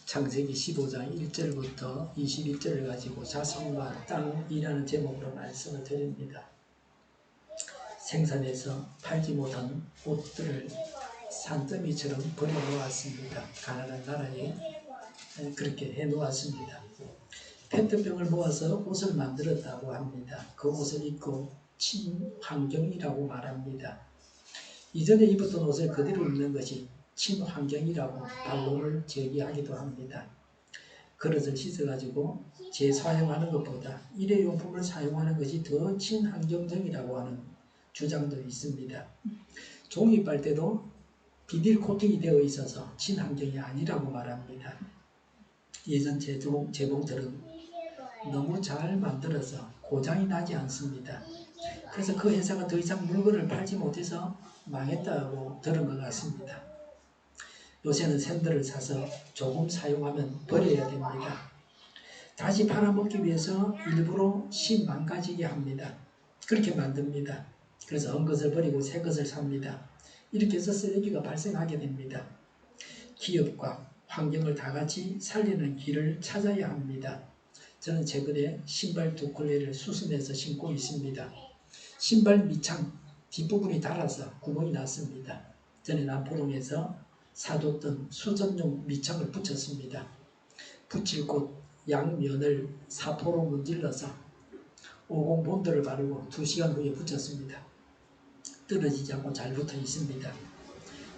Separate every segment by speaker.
Speaker 1: 창세기 15장 1절부터 21절을 가지고 자손과 땅이라는 제목으로 말씀을 드립니다. 생산해서 팔지 못한 옷들을 산더미처럼 버려놓았습니다. 가난한 나라에 그렇게 해놓았습니다. 페트병을 모아서 옷을 만들었다고 합니다. 그 옷을 입고 친환경이라고 말합니다. 이전에 입었던 옷을 그대로 입는 것이 친환경이라고 반론을 제기하기도 합니다. 그릇을 씻어가지고 재사용하는 것보다 일회용품을 사용하는 것이 더 친환경적이라고 하는 주장도 있습니다. 종이 빨대도 비닐 코팅이 되어 있어서 친환경이 아니라고 말합니다. 예전 재봉들은 너무 잘 만들어서 고장이 나지 않습니다. 그래서 그 회사가 더 이상 물건을 팔지 못해서 망했다고 들은 것 같습니다. 요새는 샌들을 사서 조금 사용하면 버려야 됩니다. 다시 팔아먹기 위해서 일부러 신 망가지게 합니다. 그렇게 만듭니다. 그래서 헌 것을 버리고 새 것을 삽니다. 이렇게 해서 쓰레기가 발생하게 됩니다. 기업과 환경을 다 같이 살리는 길을 찾아야 합니다. 저는 최근에 신발 2켤레를 수선해서 신고 있습니다. 신발 밑창 뒷부분이 닳아서 구멍이 났습니다. 전에 남포동에서 사뒀던 수전용 밑창을 붙였습니다. 붙일 곳 양면을 사포로 문질러서 50 본드를 바르고 2시간 후에 붙였습니다. 떨어지지 않고 잘 붙어 있습니다.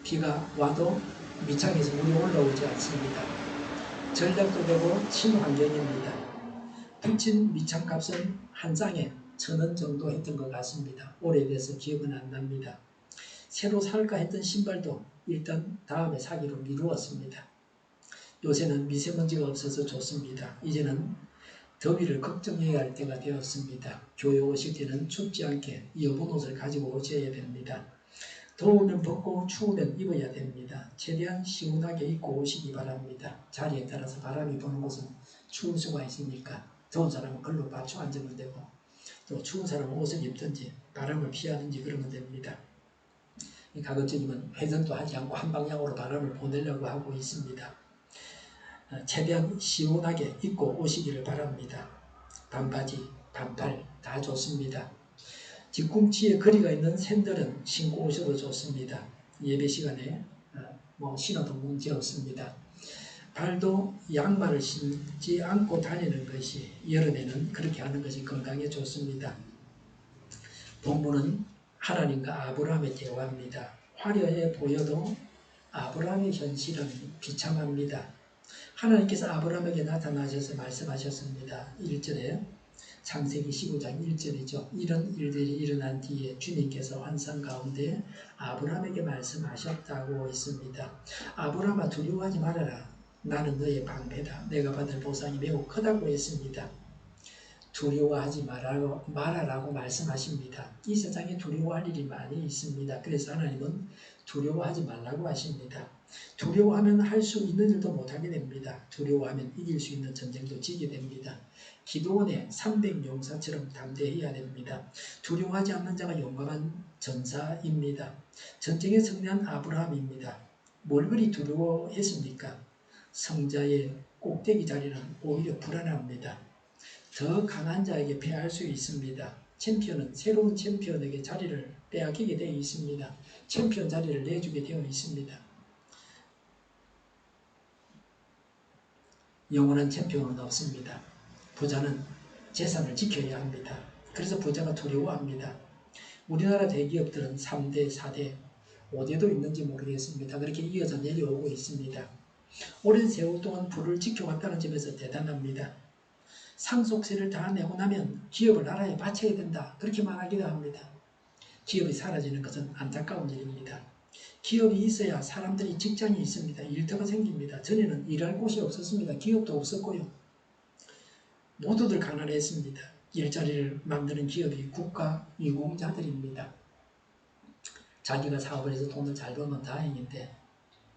Speaker 1: 비가 와도 밑창에서 물이 올라오지 않습니다. 전략도 되고 친환경입니다. 붙인 밑창 값은 한 장에 1,000원 정도 했던 것 같습니다. 오래돼서 기억은 안 납니다. 새로 살까 했던 신발도 일단 다음에 사기로 미루었습니다. 요새는 미세먼지가 없어서 좋습니다. 이제는 더위를 걱정해야 할 때가 되었습니다. 교회 오실 때는 춥지 않게 여분 옷을 가지고 오셔야 됩니다. 더우면 벗고 추우면 입어야 됩니다. 최대한 시원하게 입고 오시기 바랍니다. 자리에 따라서 바람이 부는 곳은 추울 수가 있으니까 더운 사람은 걸로 받쳐 앉으면 되고 또 추운 사람은 옷을 입든지 바람을 피하든지 그러면 됩니다. 가급적이면 회전도 하지 않고 한 방향으로 바람을 보내려고 하고 있습니다. 최대한 시원하게 입고 오시기를 바랍니다. 반바지, 반팔 다 좋습니다. 뒤꿈치에 거리가 있는 샌들은 신고 오셔도 좋습니다. 예배 시간에 신어도 문제 없습니다. 발도 양말을 신지 않고 다니는 것이 여름에는 그렇게 하는 것이 건강에 좋습니다. 본문은 하나님과 아브라함의 대화입니다. 화려해 보여도 아브라함의 현실은 비참합니다. 하나님께서 아브라함에게 나타나셔서 말씀하셨습니다. 1절에 창세기 15장 1절이죠. 이런 일들이 일어난 뒤에 주님께서 환상 가운데 아브라함에게 말씀하셨다고 했습니다. 아브라함아 두려워하지 말아라. 나는 너의 방패다. 내가 받을 보상이 매우 크다고 했습니다. 두려워하지 말아라고 말씀하십니다. 이 세상에 두려워할 일이 많이 있습니다. 그래서 하나님은 두려워하지 말라고 하십니다. 두려워하면 할 수 있는 일도 못하게 됩니다. 두려워하면 이길 수 있는 전쟁도 지게 됩니다. 기도원의 300용사처럼 담대해야 됩니다. 두려워하지 않는 자가 용감한 전사입니다. 전쟁에 승리한 아브라함입니다. 뭘 그리 두려워했습니까? 성자의 꼭대기 자리는 오히려 불안합니다. 더 강한 자에게 패할 수 있습니다. 챔피언은 새로운 챔피언에게 자리를 빼앗기게 되어 있습니다. 챔피언 자리를 내주게 되어 있습니다. 영원한 챔피언은 없습니다. 부자는 재산을 지켜야 합니다. 그래서 부자가 두려워합니다. 우리나라 대기업들은 3대, 4대, 5대도 있는지 모르겠습니다. 그렇게 이어져 내려오고 있습니다. 오랜 세월 동안 부를 지켜왔다는 점에서 대단합니다. 상속세를 다 내고 나면 기업을 나라에 바쳐야 된다. 그렇게 말하기도 합니다. 기업이 사라지는 것은 안타까운 일입니다. 기업이 있어야 사람들이 직장이 있습니다. 일터가 생깁니다. 전에는 일할 곳이 없었습니다. 기업도 없었고요. 모두들 가난했습니다. 일자리를 만드는 기업이 국가 유공자들입니다. 자기가 사업을 해서 돈을 잘 벌면 다행인데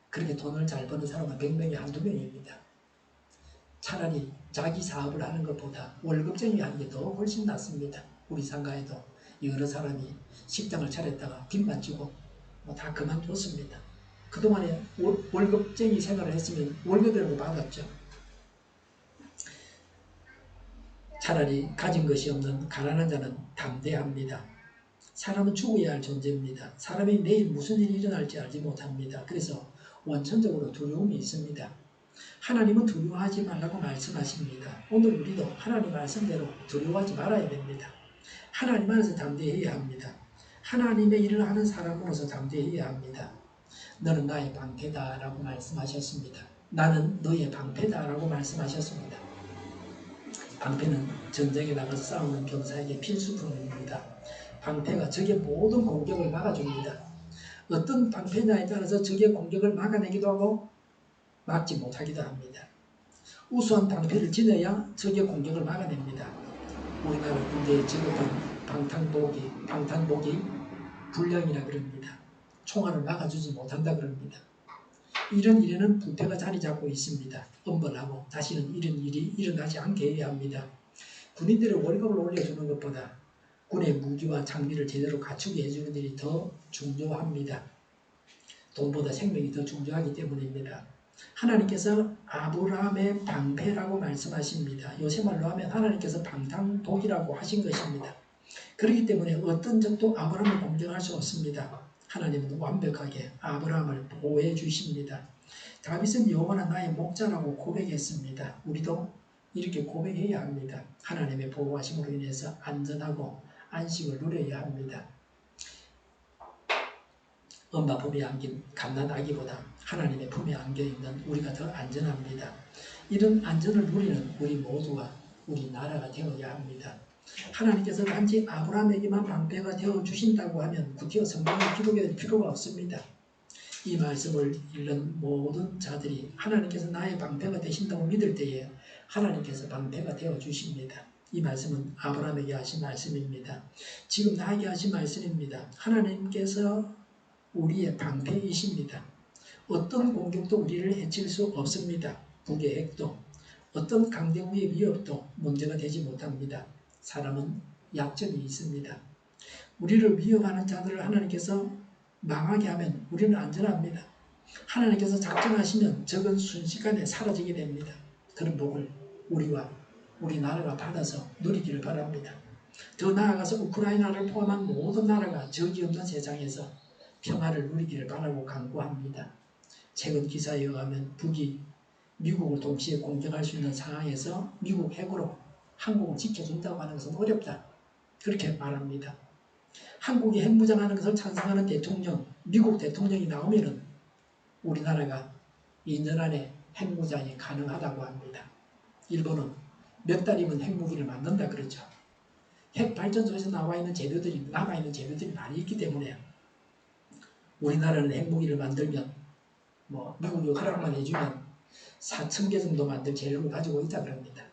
Speaker 1: 그렇게 돈을 잘 버는 사람은 100명이 한두 명입니다. 차라리 자기 사업을 하는 것보다 월급쟁이 하는 게 더 훨씬 낫습니다. 우리 상가에도 여러 사람이 식당을 차렸다가 빚만 지고 다 그만뒀습니다. 그동안에 월급쟁이 생활을 했으면 월급이라고 받았죠. 차라리 가진 것이 없는 가난한 자는 담대합니다. 사람은 죽어야 할 존재입니다. 사람이 내일 무슨 일이 일어날지 알지 못합니다. 그래서 원천적으로 두려움이 있습니다. 하나님은 두려워하지 말라고 말씀하십니다. 오늘 우리도 하나님 말씀대로 두려워하지 말아야 됩니다. 하나님 안에서 담대해야 합니다. 하나님의 일을 하는 사람으로서 담대해야 합니다. 너는 나의 방패다 라고 말씀하셨습니다. 나는 너의 방패다 라고 말씀하셨습니다. 방패는 전쟁에 나가서 싸우는 병사에게 필수품입니다. 방패가 적의 모든 공격을 막아줍니다. 어떤 방패냐에 따라서 적의 공격을 막아내기도 하고 막지 못하기도 합니다. 우수한 방패를 지녀야 적의 공격을 막아냅니다. 우리나라 군대의 직업은 방탄복이 불량이라 그럽니다. 총알을 막아주지 못한다 그럽니다. 이런 일에는 부패가 자리 잡고 있습니다. 엄벌하고 다시는 이런 일이 일어나지 않게 해야 합니다. 군인들의 월급을 올려주는 것보다 군의 무기와 장비를 제대로 갖추게 해주는 일이 더 중요합니다. 돈보다 생명이 더 중요하기 때문입니다. 하나님께서 아브라함의 방패라고 말씀하십니다. 요새 말로 하면 하나님께서 방탄복이라고 하신 것입니다. 그렇기 때문에 어떤 적도 아브라함을 공격할 수 없습니다. 하나님은 완벽하게 아브라함을 보호해 주십니다. 다윗은 여호와는 나의 목자라고 고백했습니다. 우리도 이렇게 고백해야 합니다. 하나님의 보호하심으로 인해서 안전하고 안식을 누려야 합니다. 엄마 품에 안긴 갓난아기보다 하나님의 품에 안겨있는 우리가 더 안전합니다. 이런 안전을 누리는 우리 모두가 우리 나라가 되어야 합니다. 하나님께서 단지 아브라함에게만 방패가 되어주신다고 하면 구티어 성경을 기록해야 될 필요가 없습니다. 이 말씀을 읽는 모든 자들이 하나님께서 나의 방패가 되신다고 믿을 때에 하나님께서 방패가 되어주십니다. 이 말씀은 아브라함에게 하신 말씀입니다. 지금 나에게 하신 말씀입니다. 하나님께서 우리의 방패이십니다. 어떤 공격도 우리를 해칠 수 없습니다. 북의 핵도 어떤 강대국의 위협도 문제가 되지 못합니다. 사람은 약점이 있습니다. 우리를 위협하는 자들을 하나님께서 망하게 하면 우리는 안전합니다. 하나님께서 작정하시면 적은 순식간에 사라지게 됩니다. 그런 복을 우리와 우리 나라가 받아서 누리기를 바랍니다. 더 나아가서 우크라이나를 포함한 모든 나라가 적이 없는 세상에서 평화를 누리기를 바라고 간구합니다. 최근 기사에 의하면 북이 미국을 동시에 공격할 수 있는 상황에서 미국 핵으로 한국을 지켜준다고 하는 것은 어렵다. 그렇게 말합니다. 한국이 핵무장하는 것을 찬성하는 대통령, 미국 대통령이 나오면은 우리나라가 2년 안에 핵무장이 가능하다고 합니다. 일본은 몇 달이면 핵무기를 만든다 그러죠. 핵발전소에서 남아있는 재료들이 많이 있기 때문에 우리나라는 핵무기를 만들면 미국이 허락만 해주면 4,000개 정도 만들 재료를 가지고 있다 그럽니다.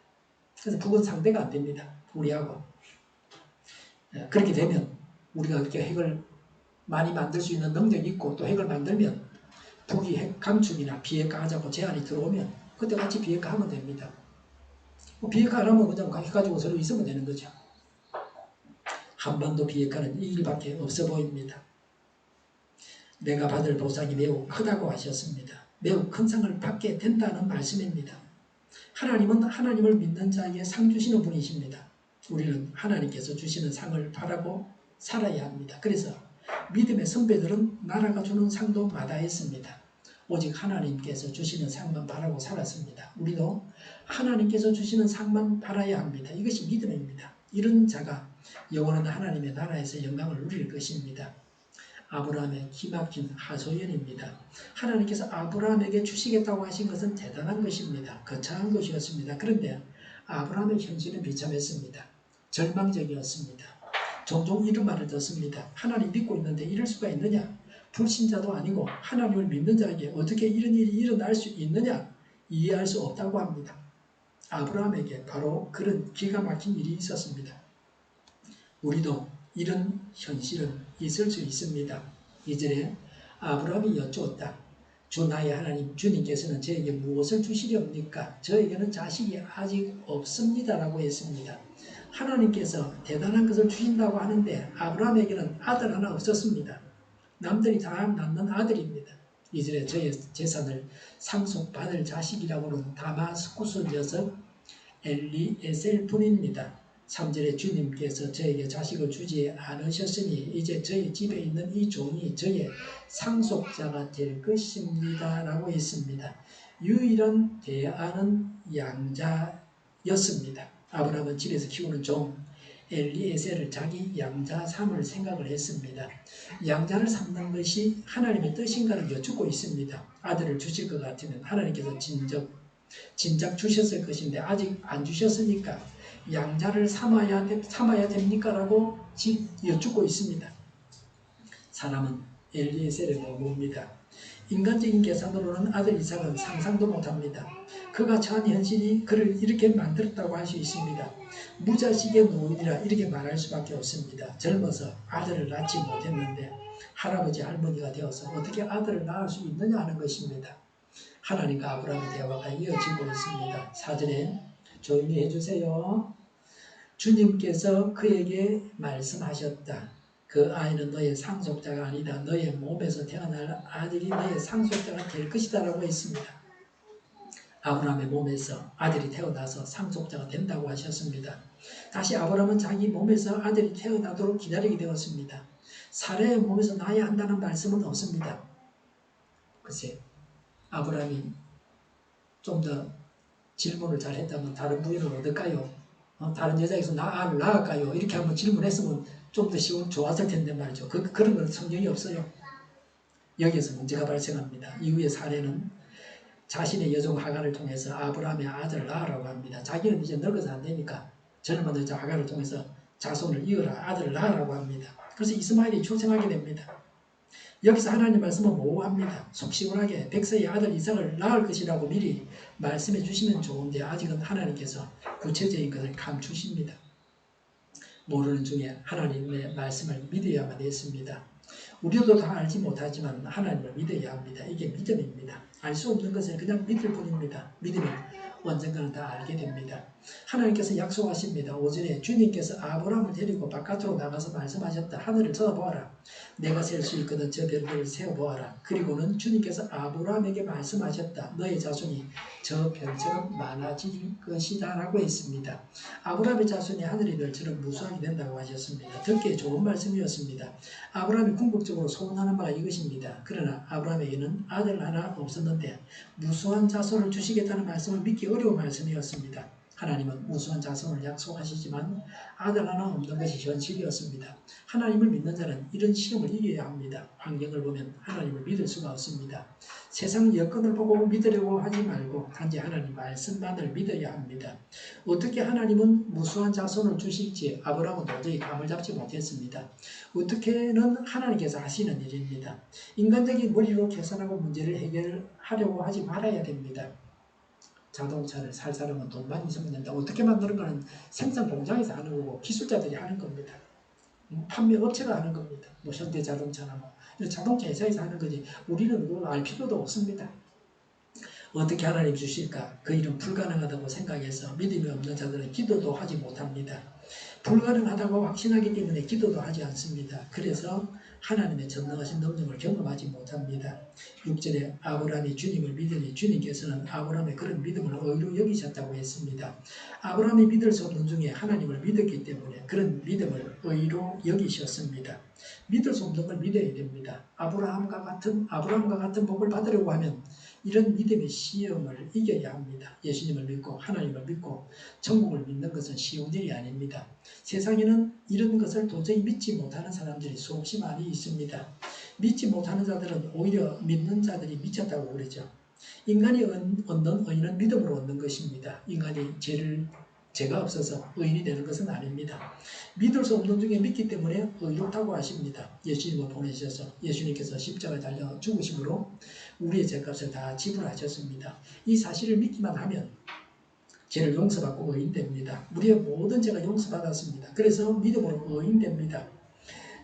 Speaker 1: 그래서 북은 상대가 안 됩니다. 우리하고. 그렇게 되면 우리가 그렇게 핵을 많이 만들 수 있는 능력이 있고 또 핵을 만들면 북이 핵 감축이나 비핵화하자고 제안이 들어오면 그때 같이 비핵화하면 됩니다. 비핵화하려면 그냥 해가지고 서로 있으면 되는 거죠. 한반도 비핵화는 이 일밖에 없어 보입니다. 내가 받을 보상이 매우 크다고 하셨습니다. 매우 큰 상을 받게 된다는 말씀입니다. 하나님은 하나님을 믿는 자에게 상 주시는 분이십니다. 우리는 하나님께서 주시는 상을 바라고 살아야 합니다. 그래서 믿음의 선배들은 나라가 주는 상도 마다했습니다. 오직 하나님께서 주시는 상만 바라고 살았습니다. 우리도 하나님께서 주시는 상만 바라야 합니다. 이것이 믿음입니다. 이런 자가 영원한 하나님의 나라에서 영광을 누릴 것입니다. 아브라함의 기막힌 하소연입니다. 하나님께서 아브라함에게 주시겠다고 하신 것은 대단한 것입니다. 거창한 것이었습니다. 그런데 아브라함의 현실은 비참했습니다. 절망적이었습니다. 종종 이런 말을 듣습니다. 하나님 믿고 있는데 이럴 수가 있느냐? 불신자도 아니고 하나님을 믿는 자에게 어떻게 이런 일이 일어날 수 있느냐? 이해할 수 없다고 합니다. 아브라함에게 바로 그런 기가 막힌 일이 있었습니다. 우리도 이런 현실은 있을 수 있습니다. 2절에 아브라함이 여쭈었다. 주 나의 하나님 주님께서는 저에게 무엇을 주시렵니까? 저에게는 자식이 아직 없습니다 라고 했습니다. 하나님께서 대단한 것을 주신다고 하는데 아브라함에게는 아들 하나 없었습니다. 남들이 다 낳는 아들입니다. 이전에 저의 재산을 상속받을 자식이라고는 다마스쿠스 녀석 엘리에셀 뿐입니다. 3절에 주님께서 저에게 자식을 주지 않으셨으니 이제 저희 집에 있는 이 종이 저의 상속자가 될 것입니다. 라고 했습니다. 유일한 대안은 양자였습니다. 아브라함은 집에서 키우는 종 엘리에셀을 자기 양자 삼을 생각을 했습니다. 양자를 삼는 것이 하나님의 뜻인가를 여쭙고 있습니다. 아들을 주실 것 같으면 하나님께서 진작 주셨을 것인데 아직 안 주셨으니까 양자를 삼아야 됩니까? 라고 여쭙고 있습니다. 사람은 엘리에셀을 봅니다. 인간적인 계산으로는 아들 이삭은 상상도 못합니다. 그가 처한 현실이 그를 이렇게 만들었다고 할 수 있습니다. 무자식의 노인이라 이렇게 말할 수밖에 없습니다. 젊어서 아들을 낳지 못했는데 할아버지 할머니가 되어서 어떻게 아들을 낳을 수 있느냐 하는 것입니다. 하나님과 아브라함의 대화가 이어지고 있습니다. 4절에 조용히 해주세요. 주님께서 그에게 말씀하셨다. 그 아이는 너의 상속자가 아니다. 너의 몸에서 태어날 아들이 너의 상속자가 될 것이다 라고 했습니다. 아브라함의 몸에서 아들이 태어나서 상속자가 된다고 하셨습니다. 다시 아브라함은 자기 몸에서 아들이 태어나도록 기다리게 되었습니다. 사라의 몸에서 낳아야 한다는 말씀은 없습니다. 글쎄, 아브라함이 좀 더 질문을 잘했다면 다른 부인을 얻을까요? 다른 여자에게서 아를 낳을까요? 이렇게 한번 질문했으면 좀 더 좋았을 텐데 말이죠. 그런 건 성경이 없어요. 여기에서 문제가 발생합니다. 이후의 사례는 자신의 여종 하갈을 통해서 아브라함의 아들을 낳으라고 합니다. 자기는 이제 늙어서 안 되니까 젊은 여자 하갈을 통해서 자손을 이어라, 아들을 낳으라고 합니다. 그래서 이스마엘이 출생하게 됩니다. 여기서 하나님 말씀은 모호합니다. 속 시원하게 백세의 아들 이삭을 낳을 것이라고 미리 말씀해 주시면 좋은데 아직은 하나님께서 구체적인 것을 감추십니다. 모르는 중에 하나님의 말씀을 믿어야만 했습니다. 우리도 다 알지 못하지만 하나님을 믿어야 합니다. 이게 믿음입니다. 알 수 없는 것을 그냥 믿을 뿐입니다. 믿으면 언젠가는 다 알게 됩니다. 하나님께서 약속하십니다. 오전에 주님께서 아브라함을 데리고 바깥으로 나가서 말씀하셨다. 하늘을 쳐다보아라. 내가 셀 수 있거든 저 별들을 세어보아라. 그리고는 주님께서 아브라함에게 말씀하셨다. 너의 자손이 저 별처럼 많아질 것이다 라고 했습니다. 아브라함의 자손이 하늘의 별처럼 무수하게 된다고 하셨습니다. 듣기에 좋은 말씀이었습니다. 아브라함이 궁극적으로 소원하는 바가 이것입니다. 그러나 아브라함에게는 아들 하나 없었는데 무수한 자손을 주시겠다는 말씀을 믿기 어려운 말씀이었습니다. 하나님은 무수한 자손을 약속하시지만 아들 하나 없는 것이 현실이었습니다. 하나님을 믿는 자는 이런 시험을 이겨야 합니다. 환경을 보면 하나님을 믿을 수가 없습니다. 세상 여건을 보고 믿으려고 하지 말고 단지 하나님 말씀만을 믿어야 합니다. 어떻게 하나님은 무수한 자손을 주실지 아브라함은 도저히 감을 잡지 못했습니다. 어떻게는 하나님께서 하시는 일입니다. 인간적인 머리로 계산하고 문제를 해결하려고 하지 말아야 됩니다. 자동차를 살 사람은 돈만 있으면 된다. 어떻게 만드는 거는 생산 공장에서 하는 거고 기술자들이 하는 겁니다. 판매업체가 하는 겁니다. 뭐 현대자동차나 뭐 자동차 회사에서 하는 거지 우리는 그걸 알 필요도 없습니다. 어떻게 하나님 주실까? 그 일은 불가능하다고 생각해서 믿음이 없는 자들은 기도도 하지 못합니다. 불가능하다고 확신하기 때문에 기도도 하지 않습니다. 그래서 하나님의 전능하신 능력을 경험하지 못합니다. 6절에 아브라함이 주님을 믿으니 주님께서는 아브라함의 그런 믿음을 의로 여기셨다고 했습니다. 아브라함이 믿을 수 없는 중에 하나님을 믿었기 때문에 그런 믿음을 의로 여기셨습니다. 믿을 수 없는 걸 믿어야 됩니다. 아브라함과 같은 복을 받으려고 하면 이런 믿음의 시험을 이겨야 합니다. 예수님을 믿고 하나님을 믿고 천국을 믿는 것은 쉬운 일이 아닙니다. 세상에는 이런 것을 도저히 믿지 못하는 사람들이 수없이 많이 있습니다. 믿지 못하는 자들은 오히려 믿는 자들이 미쳤다고 그러죠. 인간이 얻는 의인은 믿음으로 얻는 것입니다. 인간이 죄가 없어서 의인이 되는 것은 아닙니다. 믿을 수 없는 중에 믿기 때문에 의롭다고 하십니다. 예수님을 보내셔서 예수님께서 십자가에 달려 죽으심으로 우리의 죄값을 다 지불하셨습니다. 이 사실을 믿기만 하면 죄를 용서받고 의인됩니다. 우리의 모든 죄가 용서받았습니다. 그래서 믿음으로 의인됩니다.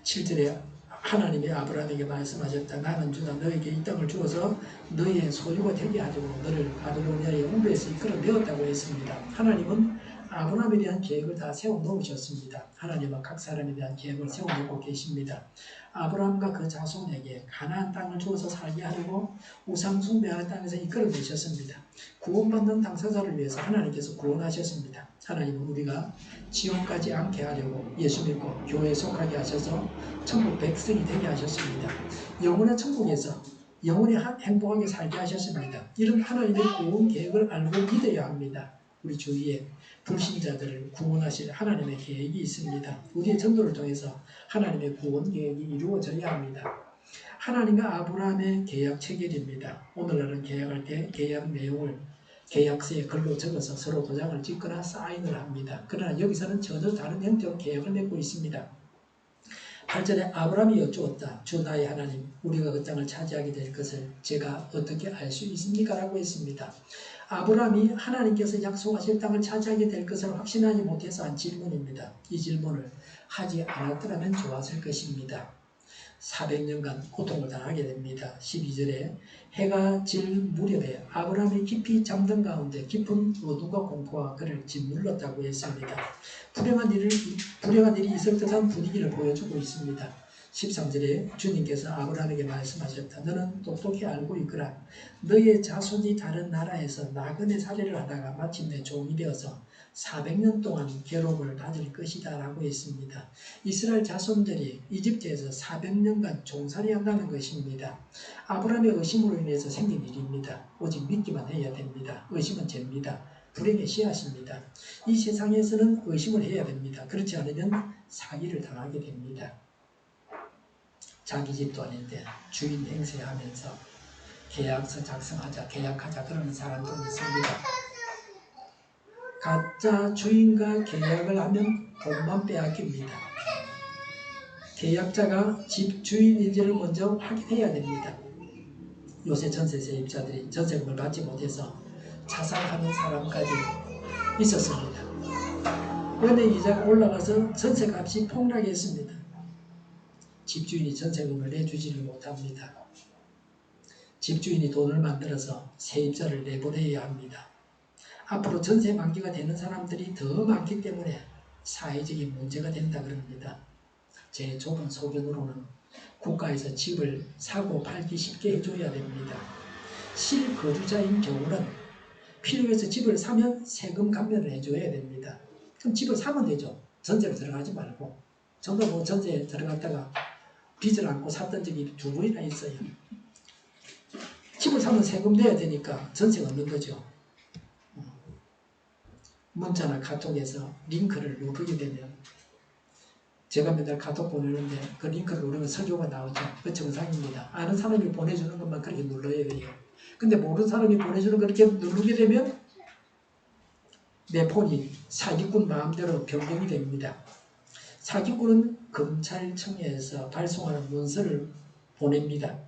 Speaker 1: 7절에 하나님이 아브라함에게 말씀하셨다. 나는 주가 너에게 이 땅을 주어서 너의 소유가 되게 하려고 너를 바벨로니아의 우르에서 이끌어내었다고 했습니다. 하나님은 아브라함에 대한 계획을 다 세워놓으셨습니다. 하나님은 각 사람에 대한 계획을 세워놓고 계십니다. 아브라함과 그 자손에게 가나안 땅을 주어서 살게 하려고 우상 숭배하는 땅에서 이끌어 내셨습니다. 구원받는 당사자를 위해서 하나님께서 구원하셨습니다. 하나님은 우리가 지옥 가지 않게 하려고 예수 믿고 교회에 속하게 하셔서 천국 백성이 되게 하셨습니다. 영원한 천국에서 영원히 행복하게 살게 하셨습니다. 이런 하나님의 구원 계획을 알고 믿어야 합니다. 우리 주위에 불신자들을 구원하실 하나님의 계획이 있습니다. 우리의 전도를 통해서 하나님의 구원 계획이 이루어져야 합니다. 하나님과 아브라함의 계약 체결입니다. 오늘날은 계약할 때 계약 내용을 계약서에 글로 적어서 서로 도장을 찍거나 사인을 합니다. 그러나 여기서는 전혀 다른 형태로 계약을 맺고 있습니다. 8절에 아브라함이 여쭈었다. 주 나의 하나님, 우리가 그 땅을 차지하게 될 것을 제가 어떻게 알 수 있습니까? 라고 했습니다. 아브라함이 하나님께서 약속하실 땅을 차지하게 될 것을 확신하지 못해서 한 질문입니다. 이 질문을 하지 않았더라면 좋았을 것입니다. 400년간 고통을 당하게 됩니다. 12절에 해가 질 무렵에 아브라함이 깊이 잠든 가운데 깊은 어둠과 공포가 그를 짓눌렀다고 했습니다. 불행한 일이 있을 듯한 분위기를 보여주고 있습니다. 13절에 주님께서 아브라함에게 말씀하셨다. 너는 똑똑히 알고 있거라. 너의 자손이 다른 나라에서 나그네 살이를 하다가 마침내 종이 되어서 400년 동안 괴로움을 받을 것이다 라고 했습니다. 이스라엘 자손들이 이집트에서 400년간 종살이 한다는 것입니다. 아브라함의 의심으로 인해서 생긴 일입니다. 오직 믿기만 해야 됩니다. 의심은 죄입니다. 불행의 씨앗입니다. 이 세상에서는 의심을 해야 됩니다. 그렇지 않으면 사기를 당하게 됩니다. 자기 집도 아닌데 주인 행세하면서 계약서 작성하자, 계약하자 그러는 사람도 있습니다. 가짜 주인과 계약을 하면 돈만 빼앗깁니다. 계약자가 집 주인인지를 먼저 확인해야 됩니다. 요새 전세 세입자들이 전세금을 받지 못해서 자살하는 사람까지 있었습니다. 은행 이자가 올라가서 전세값이 폭락했습니다. 집주인이 전세금을 내주지를 못합니다. 집주인이 돈을 만들어서 세입자를 내보내야 합니다. 앞으로 전세 만기가 되는 사람들이 더 많기 때문에 사회적인 문제가 된다 그럽니다. 제 좁은 소견으로는 국가에서 집을 사고 팔기 쉽게 해줘야 됩니다. 실거주자인 경우는 필요해서 집을 사면 세금 감면을 해줘야 됩니다. 그럼 집을 사면 되죠. 전세로 들어가지 말고. 저도 뭐 전세에 들어갔다가 빚을 안고 샀던 적이 2번이나 있어요. 집을 사면 세금 내야 되니까 전세가 없는 거죠. 문자나 카톡에서 링크를 누르게 되면 제가 맨날 카톡 보내는데 그 링크를 누르면 설교가 나오죠. 그 정상입니다. 아는 사람이 보내주는 것만 그렇게 눌러야 돼요. 근데 모르는 사람이 보내주는 거 그렇게 누르게 되면 내 폰이 사기꾼 마음대로 변경이 됩니다. 사기꾼은 검찰청에서 발송하는 문서를 보냅니다.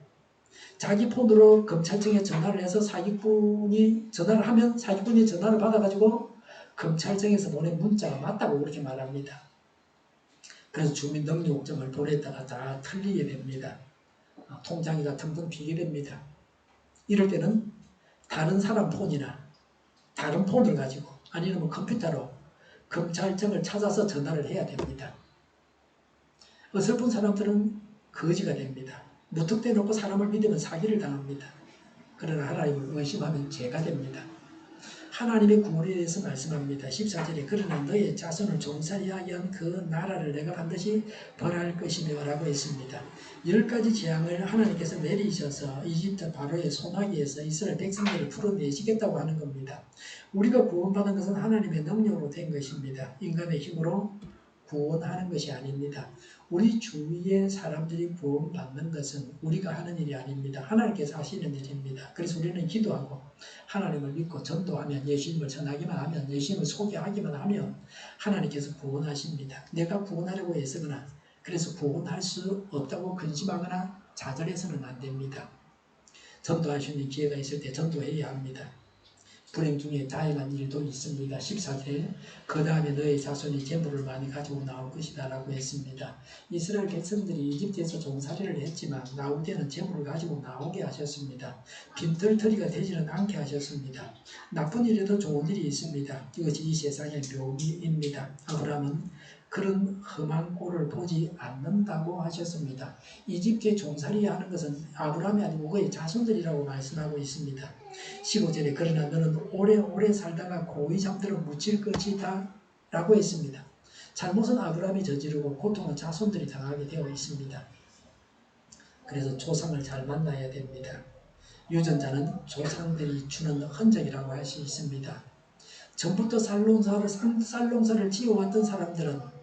Speaker 1: 자기 폰으로 검찰청에 전화를 해서 사기꾼이 전화를 하면 사기꾼이 전화를 받아가지고 검찰청에서 보낸 문자가 맞다고 그렇게 말합니다. 그래서 주민등록증을 보냈다가 다 틀리게 됩니다. 통장이 다 텅텅 비게 됩니다. 이럴 때는 다른 사람 폰이나 다른 폰을 가지고 아니면 컴퓨터로 검찰청을 찾아서 전화를 해야 됩니다. 어설픈 사람들은 거지가 됩니다. 무턱대 놓고 사람을 믿으면 사기를 당합니다. 그러나 하나님을 의심하면 죄가 됩니다. 하나님의 구원에 대해서 말씀합니다. 14절에 그러나 너의 자손을 종살이하게 한 그 나라를 내가 반드시 벌할 것이며 라고 했습니다. 10가지 재앙을 하나님께서 내리셔서 이집트 바로의 소나기에서 이스라엘 백성들을 풀어내시겠다고 하는 겁니다. 우리가 구원받은 것은 하나님의 능력으로 된 것입니다. 인간의 힘으로 구원하는 것이 아닙니다. 우리 주위의 사람들이 구원받는 것은 우리가 하는 일이 아닙니다. 하나님께서 하시는 일입니다. 그래서 우리는 기도하고 하나님을 믿고 전도하면 예수님을 전하기만 하면 예수님을 소개하기만 하면 하나님께서 구원하십니다. 내가 구원하려고 애쓰거나 그래서 구원할 수 없다고 근심하거나 좌절해서는 안 됩니다. 전도할 수 있는 기회가 있을 때 전도해야 합니다. 불행 중에 다행한 일도 있습니다. 14절에 그 다음에 너의 자손이 재물을 많이 가지고 나올 것이다 라고 했습니다. 이스라엘 백성들이 이집트에서 종살이를 했지만 나올 때는 재물을 가지고 나오게 하셨습니다. 빈털터리가 되지는 않게 하셨습니다. 나쁜 일에도 좋은 일이 있습니다. 이것이 이 세상의 묘미입니다. 아브라함은 그런 험한 꼴을 보지 않는다고 하셨습니다. 이집트에 종살이 하는 것은 아브라함이 아니고 그의 자손들이라고 말씀하고 있습니다. 15절에 그러나 너는 오래오래 살다가 고이 잠들어 묻힐 것이다 라고 했습니다. 잘못은 아브라함이 저지르고 고통은 자손들이 당하게 되어 있습니다. 그래서 조상을 잘 만나야 됩니다. 유전자는 조상들이 주는 흔적이라고 할 수 있습니다. 전부터 쌀농사를 지어왔던 사람들은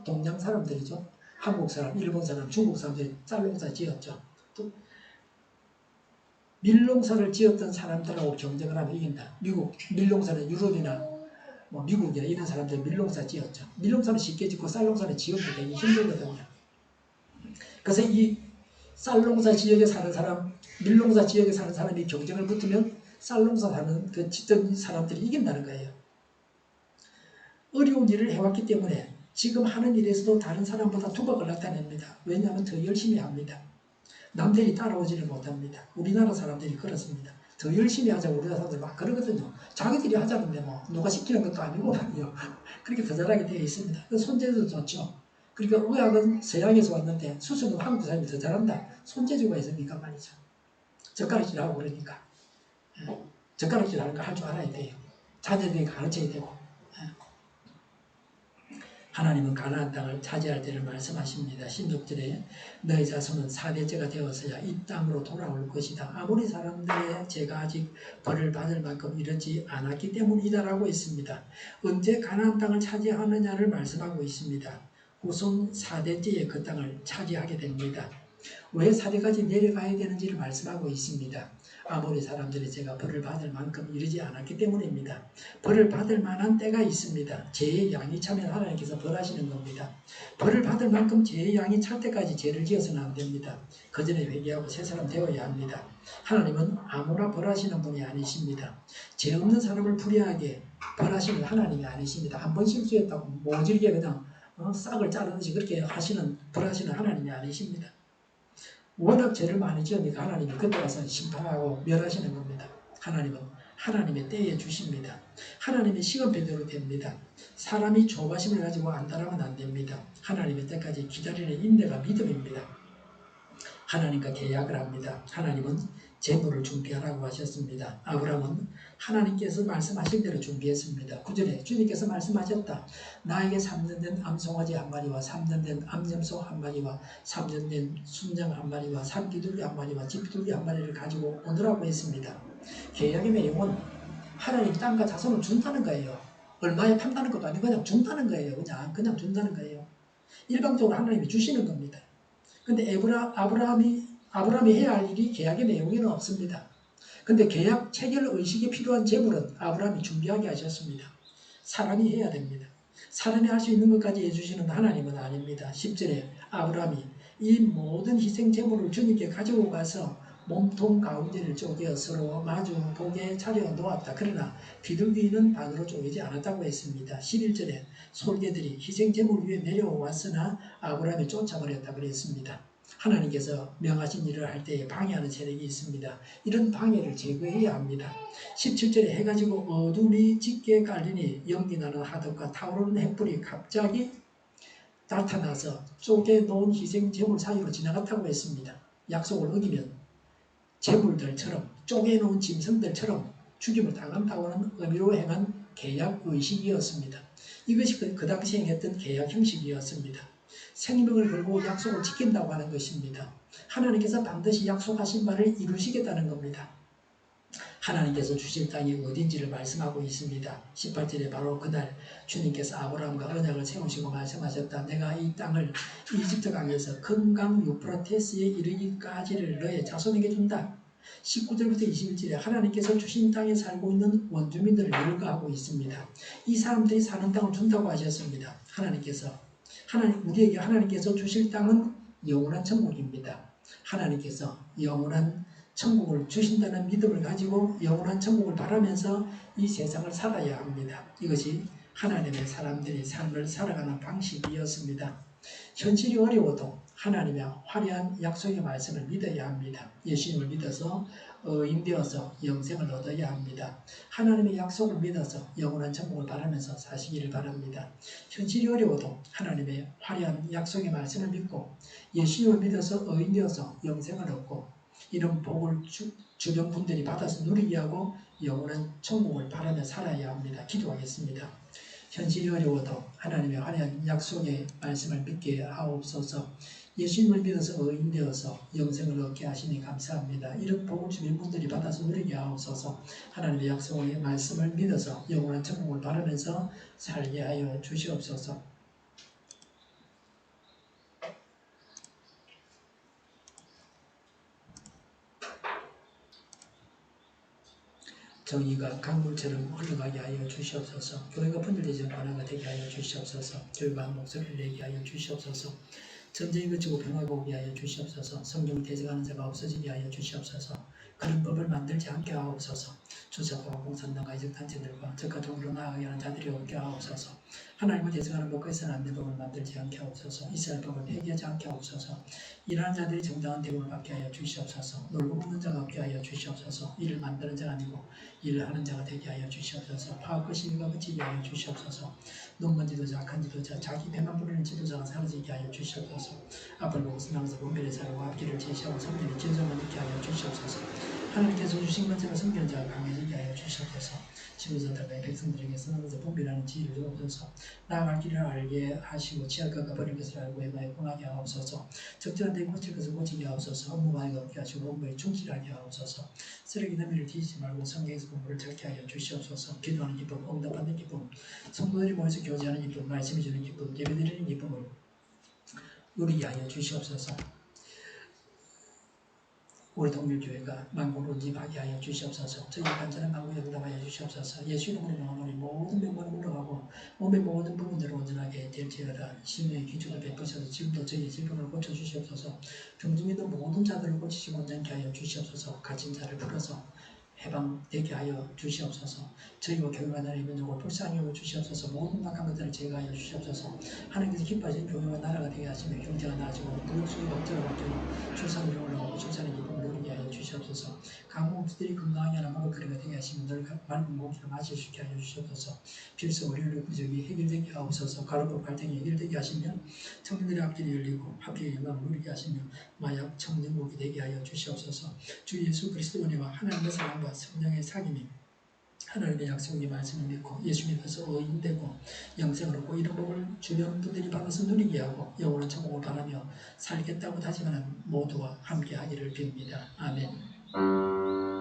Speaker 1: 동양 사람들이죠. 한국 사람, 일본 사람, 중국 사람들이 쌀농사 지었죠. 또 밀농사를 지었던 사람들하고 경쟁을 하면 이긴다. 미국 밀농사는 유럽이나 미국이나 이런 사람들이 밀농사 지었죠. 밀농사는 쉽게 짓고 쌀농사는 지어도 되게 힘들거든요. 그래서 이 쌀농사 지역에 사는 사람, 밀농사 지역에 사는 사람이 경쟁을 붙으면 쌀농사 사는 그 짓던 사람들이 이긴다는 거예요. 어려운 일을 해왔기 때문에 지금 하는 일에서도 다른 사람보다 두각을 나타냅니다. 왜냐하면 더 열심히 합니다. 남들이 따라오지를 못합니다. 우리나라 사람들이 그렇습니다. 더 열심히 하자고 우리나라 사람들 막 그러거든요. 자기들이 하자는데 누가 시키는 것도 아니고 말이요. 그렇게 더 잘하게 되어 있습니다. 손재주도 좋죠. 그러니까 의학은 서양에서 왔는데 수술은 한국 사람이 더 잘한다. 손재주가 있으니까 말이죠. 젓가락질하고 그러니까. 젓가락질하는 거 할 줄 알아야 돼요. 자녀들이 가르쳐야 되고. 하나님은 가나안 땅을 차지할 때를 말씀하십니다. 16절에 너희 자손은 4대째가 되어서야 이 땅으로 돌아올 것이다. 아무리 사람들의 죄가 아직 벌을 받을 만큼 이르지 않았기 때문이다라고 했습니다. 언제 가나안 땅을 차지하느냐를 말씀하고 있습니다. 후손 4대째에 그 땅을 차지하게 됩니다. 왜 4대까지 내려가야 되는지를 말씀하고 있습니다. 아모리 사람들이 제가 벌을 받을 만큼 이르지 않았기 때문입니다. 벌을 받을 만한 때가 있습니다. 죄의 양이 차면 하나님께서 벌하시는 겁니다. 벌을 받을 만큼 죄의 양이 찰 때까지 죄를 지어서는 안 됩니다. 그 전에 회개하고 새 사람 되어야 합니다. 하나님은 아무나 벌하시는 분이 아니십니다. 죄 없는 사람을 불의하게 벌하시는 하나님이 아니십니다. 한 번 실수했다고 모질게 그냥 싹을 자르듯이 그렇게 벌하시는 하나님이 아니십니다. 워낙 죄를 많이 지으니까 하나님이 그때 와서 심판하고 멸하시는 겁니다. 하나님은 하나님의 때에 주십니다. 하나님의 시간표대로 됩니다. 사람이 조바심을 가지고 안달하면 안 됩니다. 하나님의 때까지 기다리는 인내가 믿음입니다. 하나님과 계약을 합니다. 하나님은 재물을 준비하라고 하셨습니다. 아브라함은 하나님께서 말씀하신 대로 준비했습니다. 9절에 주님께서 말씀하셨다. 나에게 3년 된 암송아지 한 마리와 3년 된 암염소 한 마리와 3년 된 순양 한 마리와 산기둥이 한 마리와 집두기 한 마리를 가지고 오느라고 했습니다. 계약의 내용은 하나님 땅과 자손을 준다는 거예요. 얼마에 판다는 것도 아니고 그냥 준다는 거예요. 그냥 준다는 거예요. 일방적으로 하나님이 주시는 겁니다. 근데 아브라함이 해야 할 일이 계약의 내용에는 없습니다. 근데 계약 체결 의식이 필요한 재물은 아브라함이 준비하게 하셨습니다. 사람이 해야 됩니다. 사람이 할 수 있는 것까지 해주시는 하나님은 아닙니다. 10절에 아브라함이 이 모든 희생 재물을 주님께 가지고 가서 몸통 가운데를 쪼개 서로 마주 보게 차려 놓았다. 그러나 비둘기는 반으로 쪼개지 않았다고 했습니다. 11절에 솔개들이 희생 제물 위에 내려왔으나 아브라함이 쫓아버렸다 그랬습니다. 하나님께서 명하신 일을 할 때에 방해하는 세력이 있습니다. 이런 방해를 제거해야 합니다. 17절에 해가 지고 어둠이 짙게 깔리니 연기나는 하덕과 타오르는 횃불이 갑자기 나타나서 쪼개놓은 희생 제물 사이로 지나갔다고 했습니다. 약속을 어기면 제물들처럼 쪼개놓은 짐승들처럼 죽임을 당한다고는 의미로 행한 계약 의식이었습니다. 이것이 그 당시에 행했던 계약 형식이었습니다. 생명을 걸고 약속을 지킨다고 하는 것입니다. 하나님께서 반드시 약속하신 바를 이루시겠다는 겁니다. 하나님께서 주실 땅이 어딘지를 말씀하고 있습니다. 18절에 바로 그날 주님께서 아브라함과 언약을 세우시고 말씀하셨다. 내가 이 땅을 이집트 강에서 큰 강 유프라테스에 이르기까지를 너의 자손에게 준다. 19절부터 21절에 하나님께서 주신 땅에 살고 있는 원주민들을 열거하고 있습니다. 이 사람들이 사는 땅을 준다고 하셨습니다. 하나님께서 주실 땅은 영원한 천국입니다. 하나님께서 영원한 천국을 주신다는 믿음을 가지고 영원한 천국을 바라면서 이 세상을 살아야 합니다. 이것이 하나님의 사람들이 삶을 살아가는 방식이었습니다. 현실이 어려워도 하나님의 화려한 약속의 말씀을 믿어야 합니다. 예수님을 믿어서 의인되어서 영생을 얻어야 합니다. 하나님의 약속을 믿어서 영원한 천국을 바라면서 사시기를 바랍니다. 현실이 어려워도 하나님의 화려한 약속의 말씀을 믿고 예수님을 믿어서 의인되어서 영생을 얻고 이런 복을 주변 분들이 받아서 누리게 하고 영원한 천국을 바라며 살아야 합니다. 기도하겠습니다. 현실이 어려워도 하나님의 화려한 약속의 말씀을 믿게 하옵소서. 예수님을 믿어서 의인되어서 영생을 얻게 하시니 감사합니다. 이런 복을 주변 분들이 받아서 누리게 하옵소서. 하나님의 약속의 말씀을 믿어서 영원한 천국을 바라면서 살게 하여 주시옵소서. 정의가 강물처럼 흘러가게 하여 주시옵소서. 교회가 분열되지 않고 하나가 되게 하여 주시옵소서. 교회가 한 목소리를 내게 하여 주시옵소서. 전쟁이 그치고 평화가 오게 하여 주시옵소서. 성경을 대적하는 자가 없어지게 하여 주시옵소서. 그런 법을 만들지 않게 하옵소서. 주사파와 공산당과 이적단체들과 적과 종으로 나아가게 하는 자들이 없게 하옵소서. 하나님을 대적하는 법과 있어는 안 될 법을 만들지 않게 하옵소서. 이스라엘 법을 폐기하지 않게 하옵소서. 일하는 자들이 정당한 대우를 받게 하여 주시옵소서. 놀고 먹는 자가 없게 하여 주시옵소서. 일을 만드는 자가 아니고 일을 하는 자가 되게 하여 주시옵소서. 파업과 시비가 그치게 하여 주시옵소서. 눈먼 지도자, 악한 지도자, 자기 배만 부리는 지도자가 사라지게 하여 주시옵소서. 앞을 보고 선하면서 분별의 사람과 앞길을 제시하고 성경의 진정을 믿게 하여 주시옵소서. 하나님께서 주신 것처럼 성경의 자가 강해지게 하여 주시옵소서. 지도자들과 백성들에게 선하면서 분별하는 지혜를 주옵소서. 나아갈 길을 알게 하시고 취할 것과 버릴 것을 알고 해마에 공하게 하옵소서. 적절한 데 고칠 것을 고치게 하옵소서. 업무방해가 없게 하시고 업무에 충실하게 하옵소서. 쓰레기 더미를 뒤지지 말고 성경에서 공부를 잘게 하여 주시옵소서. 기도하는 기쁨, 응답받는 기쁨, 성도들이 모여서 교제하는 기쁨, 말씀해 주는 기쁨, 예배드리는 기쁨을 누리게 하여 주시옵소서. 우리 동일교회가 만국을 운집하게 하여 주시옵소서. 저희 간절한 만국에 응답하여 주시옵소서. 예수 이름으로 명하노니 모든 병만은 물러가고 몸의 모든 부분들을 온전하게 될지어다. 심령의 기초를 베푸셔서 지금도 저희의 질병을 고쳐주시옵소서. 병중 있는 모든 자들을 고치시고 온전케 하여 주시옵소서. 갇힌 자를 풀어서 해방되게 하여 주시옵소서. 저희와 교회가 나라의 민족을 불쌍히 여겨 주시옵소서. 모든 막한 것들을 제거하여 주시옵소서. 하나님께서 기뻐하신 교회와 나라가 되게 하시며 경제가 나아지고 무역수익이 억제가 바뀌고 출산율이 올라가고 출산의 기쁨을 누리게 하여 주시옵소서. 강목들이 건강하게 하나 먹을거리가 되게 하시며 늘 맑은 목기를 마실 수 있게 하여 주시옵소서. 필수 월요일 부족이 해결되게 하옵소서. 가로법 갈등이 해결되게 하시며 청년들의 앞길이 열리고 합의의 영광을 누리게 하시며 마약 청년국이 되게 하여 주시옵소서. 주 예수 그리스도의 은혜와 하나님의 사랑과 성령의 사귐이 하나님의 약속의 말씀을 믿고 예수 믿어서 의인되고 영생을 얻고 이런 복을 주변 분들이 받아서 누리게 하고 영원한 천국을 바라며 살겠다고 다짐하는 모두와 함께 하기를 빕니다. 아멘.